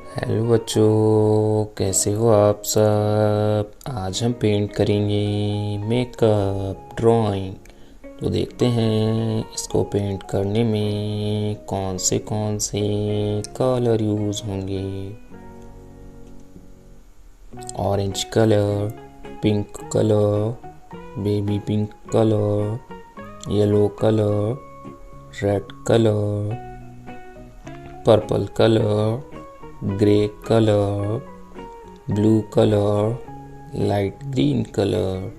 Hello बच्चों, कैसे हो आप सब। आज हम पेंट करेंगे मेकअप ड्राइंग। तो देखते हैं इसको पेंट करने में कौन से कलर यूज़ होंगे। Orange colour, pink colour, baby pink colour, yellow colour, red colour, purple colour, grey colour, blue colour, light green colour.